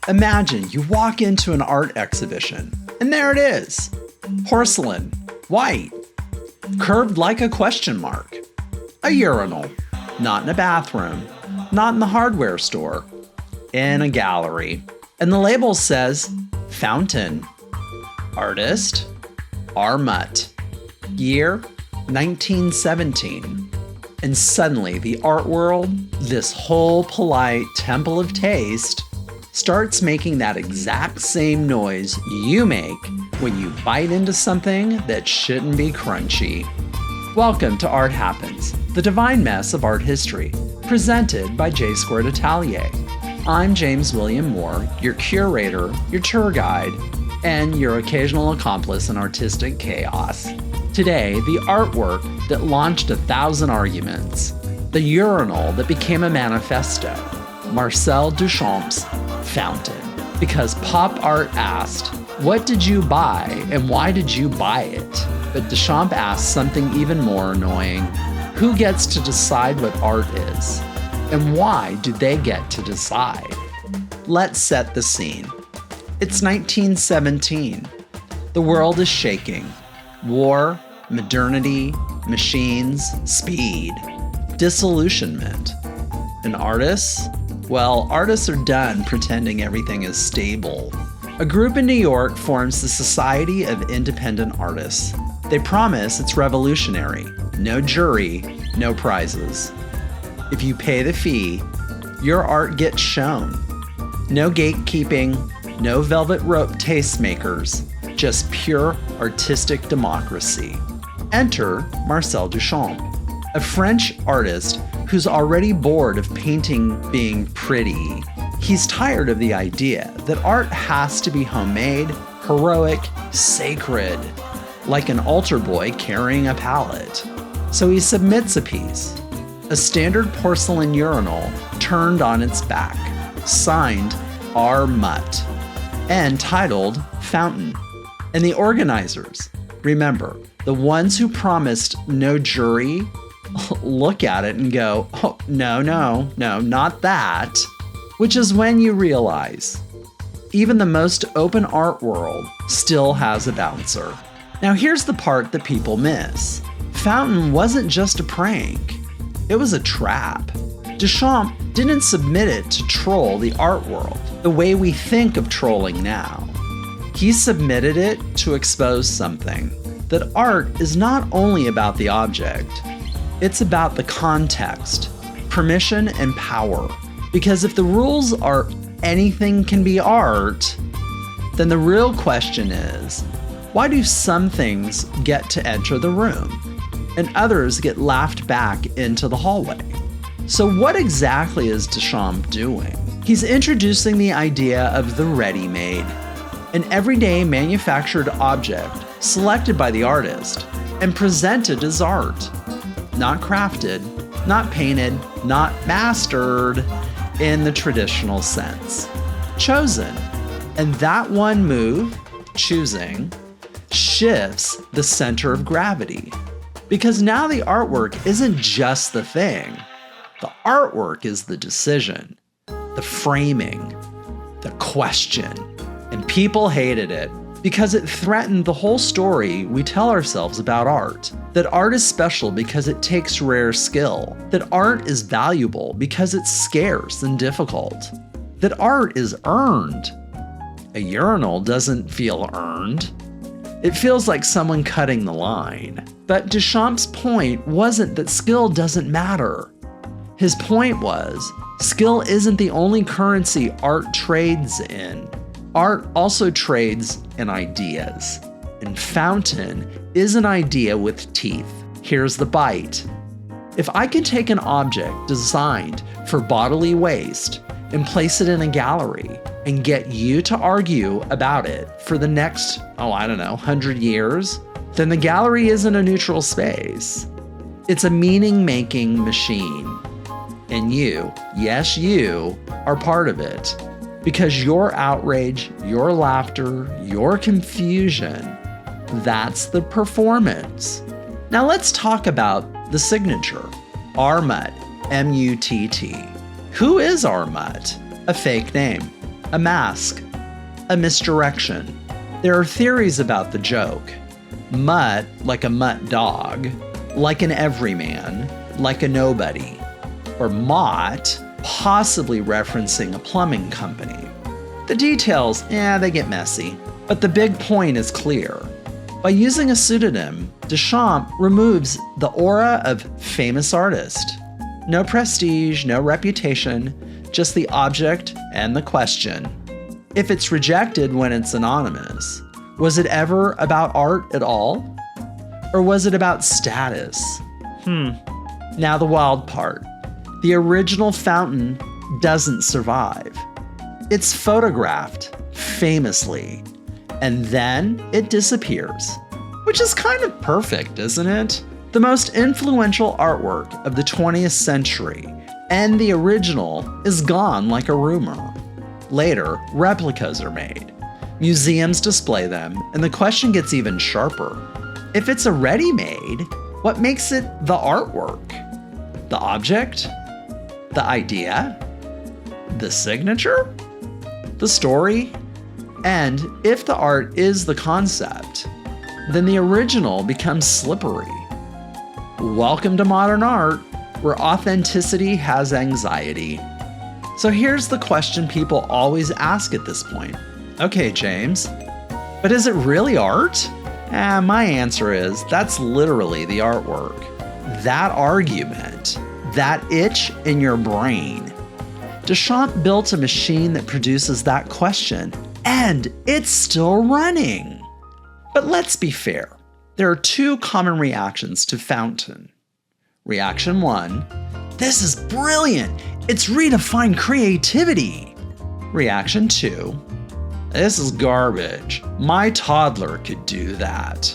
Imagine you walk into an art exhibition, and there it is. Porcelain, white, curved like a question mark. A urinal, not in a bathroom, not in the hardware store, in a gallery. And the label says, Fountain. Artist, R. Mutt. Year, 1917. And suddenly the art world, this whole polite temple of taste, starts making that exact same noise you make when you bite into something that shouldn't be crunchy. Welcome to Art Happens, the divine mess of art history, presented by J-Squared Atelier. I'm James William Moore, your curator, your tour guide, and your occasional accomplice in artistic chaos. Today, the artwork that launched 1,000 arguments, the urinal that became a manifesto, Marcel Duchamp's Fountain. Because pop art asked, what did you buy and why did you buy it? But Duchamp asked something even more annoying. Who gets to decide what art is? And why do they get to decide? Let's set the scene. It's 1917. The world is shaking. War, modernity, machines, speed, disillusionment. And artists? Well, artists are done pretending everything is stable. A group in New York forms the Society of Independent Artists. They promise it's revolutionary. No jury, no prizes. If you pay the fee, your art gets shown. No gatekeeping, no velvet rope tastemakers, just pure artistic democracy. Enter Marcel Duchamp, a French artist who's already bored of painting being pretty. He's tired of the idea that art has to be homemade, heroic, sacred, like an altar boy carrying a palette. So he submits a piece, a standard porcelain urinal turned on its back, signed R. Mutt, and titled Fountain. And the organizers, remember, the ones who promised no jury, look at it and go, oh, no, not that. Which is when you realize even the most open art world still has a bouncer. Now here's the part that people miss. Fountain wasn't just a prank. It was a trap. Duchamp didn't submit it to troll the art world the way we think of trolling now. He submitted it to expose something, that art is not only about the object, it's about the context, permission, and power. Because if the rules are anything can be art, then the real question is, why do some things get to enter the room and others get laughed back into the hallway? So what exactly is Duchamp doing? He's introducing the idea of the ready-made, an everyday manufactured object selected by the artist and presented as art. Not crafted, not painted, not mastered in the traditional sense. Chosen. And that one move, choosing, shifts the center of gravity. Because now the artwork isn't just the thing. The artwork is the decision, the framing, the question. And people hated it because it threatened the whole story we tell ourselves about art. That art is special because it takes rare skill. That art is valuable because it's scarce and difficult. That art is earned. A urinal doesn't feel earned. It feels like someone cutting the line. But Duchamp's point wasn't that skill doesn't matter. His point was, skill isn't the only currency art trades in. Art also trades in ideas. And Fountain is an idea with teeth. Here's the bite. If I can take an object designed for bodily waste and place it in a gallery and get you to argue about it for the next, 100 years, then the gallery isn't a neutral space. It's a meaning-making machine. And you, yes, you, are part of it. Because your outrage, your laughter, your confusion, that's the performance. Now let's talk about the signature, R. Mutt, M-U-T-T. Who is R. Mutt? A fake name. a mask, a misdirection. There are theories about the joke. Mutt, like a mutt dog, like an everyman, like a nobody. Or Mott, possibly referencing a plumbing company. The details, they get messy. But the big point is clear. By using a pseudonym, Duchamp removes the aura of famous artist. No prestige, no reputation, just the object and the question. If it's rejected when it's anonymous, was it ever about art at all? Or was it about status? Now the wild part. The original fountain doesn't survive. It's photographed, famously, and then it disappears. Which is kind of perfect, isn't it? The most influential artwork of the 20th century, and the original is gone like a rumor. Later, replicas are made. Museums display them, and the question gets even sharper. If it's a ready-made, what makes it the artwork? The object? The idea? The signature? The story? And if the art is the concept, then the original becomes slippery. Welcome to modern art, where authenticity has anxiety. So here's the question people always ask at this point. Okay, James, but is it really art? My answer is that's literally the artwork. That argument, that itch in your brain. Duchamp built a machine that produces that question, and it's still running. But let's be fair. There are two common reactions to Fountain. Reaction 1, this is brilliant. It's redefined creativity. Reaction 2, this is garbage. My toddler could do that.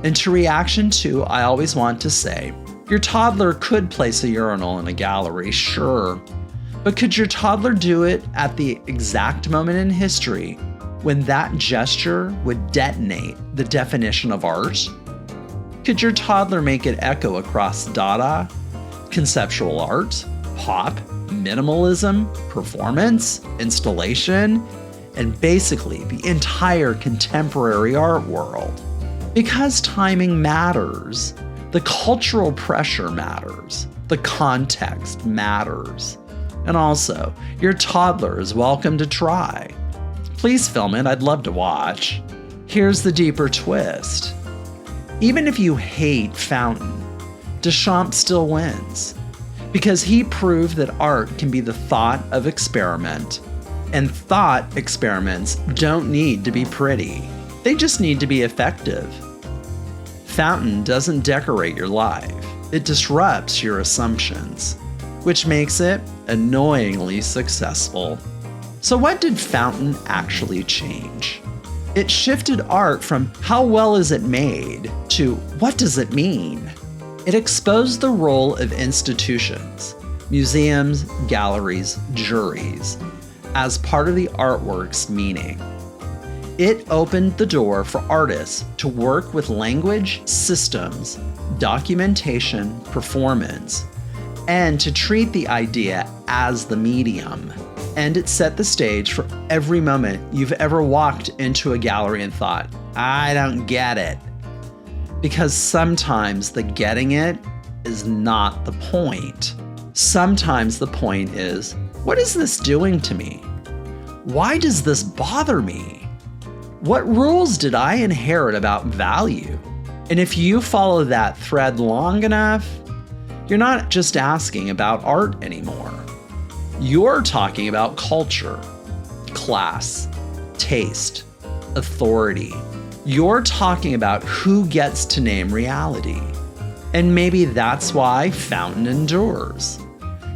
And to reaction 2, I always want to say, your toddler could place a urinal in a gallery, sure. But could your toddler do it at the exact moment in history when that gesture would detonate the definition of art? Could your toddler make it echo across Dada, conceptual art, pop, minimalism, performance, installation, and basically the entire contemporary art world? Because timing matters, the cultural pressure matters, the context matters. And also, your toddler is welcome to try. Please film it, I'd love to watch. Here's the deeper twist. Even if you hate Fountain, Duchamp still wins. Because he proved that art can be the thought of experiment. And thought experiments don't need to be pretty. They just need to be effective. Fountain doesn't decorate your life. It disrupts your assumptions, which makes it annoyingly successful. So what did Fountain actually change? It shifted art from how well is it made to what does it mean? It exposed the role of institutions, museums, galleries, juries, as part of the artwork's meaning. It opened the door for artists to work with language, systems, documentation, performance, and to treat the idea as the medium. And it set the stage for every moment you've ever walked into a gallery and thought, I don't get it. Because sometimes the getting it is not the point. Sometimes the point is, what is this doing to me? Why does this bother me? What rules did I inherit about value? And if you follow that thread long enough, you're not just asking about art anymore. You're talking about culture, class, taste, authority. You're talking about who gets to name reality. And maybe that's why Fountain endures.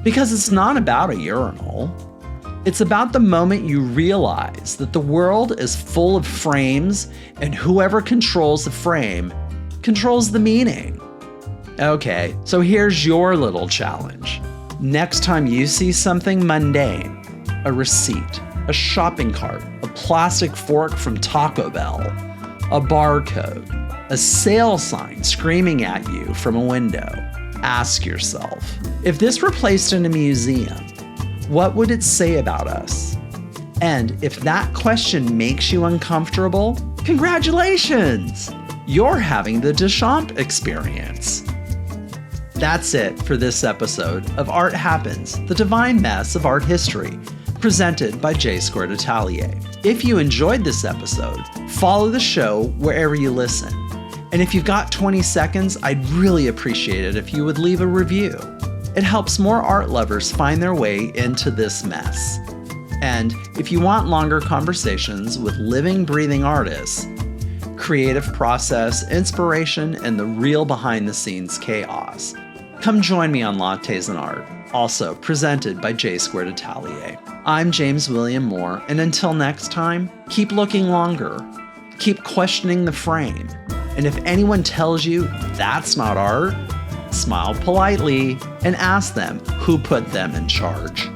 Because it's not about a urinal. It's about the moment you realize that the world is full of frames and whoever controls the frame controls the meaning. Okay, so here's your little challenge. Next time you see something mundane, a receipt, a shopping cart, a plastic fork from Taco Bell, a barcode, a sale sign screaming at you from a window, ask yourself, if this were placed in a museum, what would it say about us? And if that question makes you uncomfortable, congratulations! You're having the Duchamp experience. That's it for this episode of Art Happens, the divine mess of art history, presented by J-Squared Atelier. If you enjoyed this episode, follow the show wherever you listen. And if you've got 20 seconds, I'd really appreciate it if you would leave a review. It helps more art lovers find their way into this mess. And if you want longer conversations with living, breathing artists, creative process, inspiration, and the real behind-the-scenes chaos, come join me on Lattes and Art, also presented by J-Squared Atelier. I'm James William Moore, and until next time, keep looking longer, keep questioning the frame, and if anyone tells you that's not art, smile politely and ask them who put them in charge.